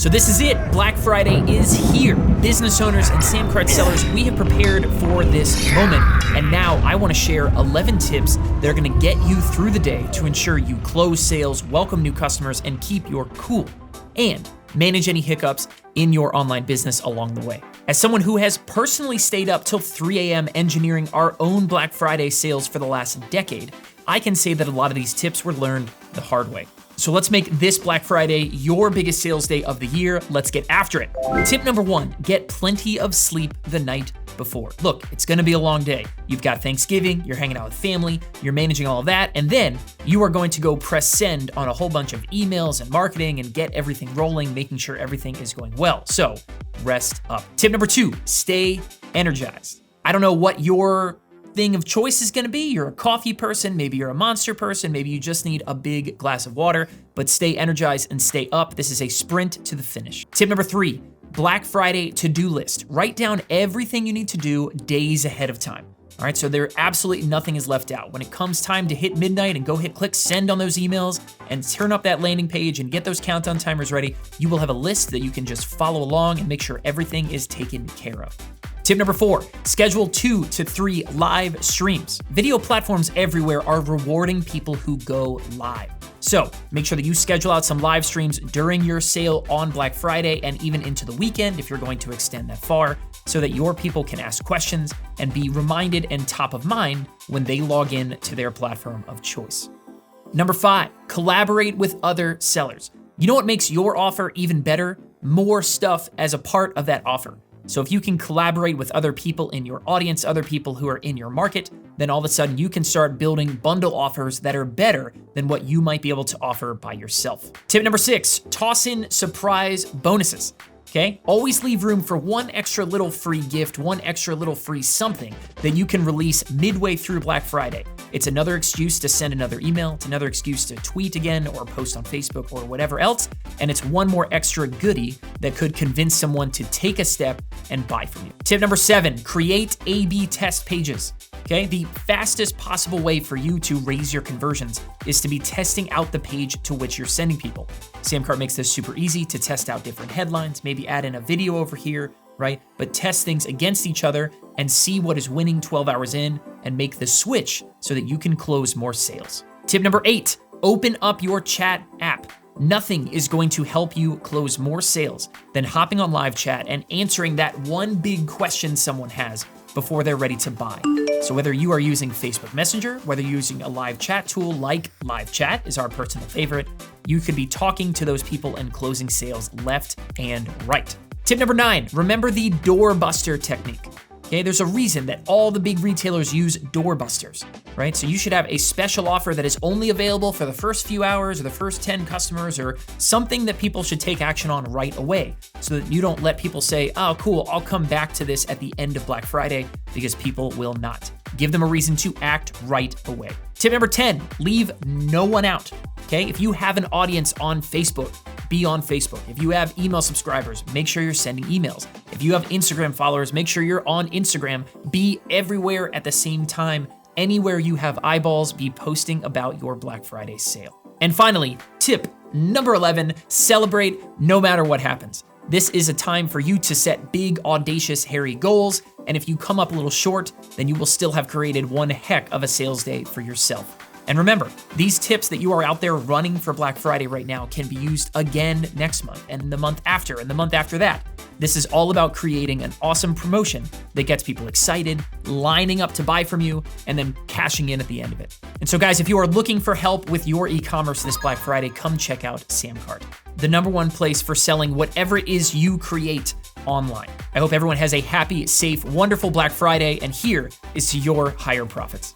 So this is it. Black Friday is here. Business owners and SamCart sellers, we have prepared for this moment. And now I want to share 11 tips that are going to get you through the day to ensure you close sales, welcome new customers, and keep your cool, and manage any hiccups in your online business along the way. As someone who has personally stayed up till 3 a.m. engineering our own Black Friday sales for the last decade, I can say that a lot of these tips were learned the hard way. So let's make this Black Friday your biggest sales day of the year. Let's get after it. Tip number 1, get plenty of sleep the night before. Look, it's gonna be a long day. You've got Thanksgiving, you're hanging out with family, you're managing all of that, and then you are going to go press send on a whole bunch of emails and marketing and get everything rolling, making sure everything is going well. So rest up. Tip number 2, stay energized. I don't know what your thing of choice is gonna be. You're a coffee person, maybe you're a Monster person, maybe you just need a big glass of water, but stay energized and stay up. This is a sprint to the finish. Tip number 3, Black Friday to-do list. Write down everything you need to do days ahead of time. All right, so there absolutely nothing is left out. When it comes time to hit midnight and go hit click send on those emails and turn up that landing page and get those countdown timers ready, you will have a list that you can just follow along and make sure everything is taken care of. Tip number 4, schedule 2 to 3 live streams. Video platforms everywhere are rewarding people who go live. So make sure that you schedule out some live streams during your sale on Black Friday and even into the weekend if you're going to extend that far, so that your people can ask questions and be reminded and top of mind when they log in to their platform of choice. Number 5, collaborate with other sellers. You know what makes your offer even better? More stuff as a part of that offer. So if you can collaborate with other people in your audience, other people who are in your market, then all of a sudden you can start building bundle offers that are better than what you might be able to offer by yourself. Tip number 6, toss in surprise bonuses. Okay, always leave room for one extra little free gift, one extra little free something that you can release midway through Black Friday. It's another excuse to send another email, it's another excuse to tweet again or post on Facebook or whatever else, and it's one more extra goodie that could convince someone to take a step and buy from you. Tip number 7, create A/B test pages. Okay, the fastest possible way for you to raise your conversions is to be testing out the page to which you're sending people. SamCart makes this super easy to test out different headlines, maybe add in a video over here, right? But test things against each other and see what is winning 12 hours in and make the switch so that you can close more sales. Tip number 8, open up your chat app. Nothing is going to help you close more sales than hopping on live chat and answering that one big question someone has before they're ready to buy. So whether you are using Facebook Messenger, whether you're using a live chat tool like Live Chat is our personal favorite, you could be talking to those people and closing sales left and right. Tip number 9, remember the doorbuster technique. Okay, there's a reason that all the big retailers use doorbusters, right? So you should have a special offer that is only available for the first few hours or the first 10 customers or something that people should take action on right away so that you don't let people say, oh, cool, I'll come back to this at the end of Black Friday, because people will not. Give them a reason to act right away. Tip number 10, leave no one out. Okay, if you have an audience on Facebook, be on Facebook. If you have email subscribers, make sure you're sending emails. If you have Instagram followers, make sure you're on Instagram. Be everywhere at the same time. Anywhere you have eyeballs, be posting about your Black Friday sale. And finally, tip number 11, celebrate no matter what happens. This is a time for you to set big, audacious, hairy goals. And if you come up a little short, then you will still have created one heck of a sales day for yourself. And remember, these tips that you are out there running for Black Friday right now can be used again next month and the month after and the month after that. This is all about creating an awesome promotion that gets people excited, lining up to buy from you, and then cashing in at the end of it. And so guys, if you are looking for help with your e-commerce this Black Friday, come check out SamCart, the #1 place for selling whatever it is you create online. I hope everyone has a happy, safe, wonderful Black Friday, and here is to your higher profits.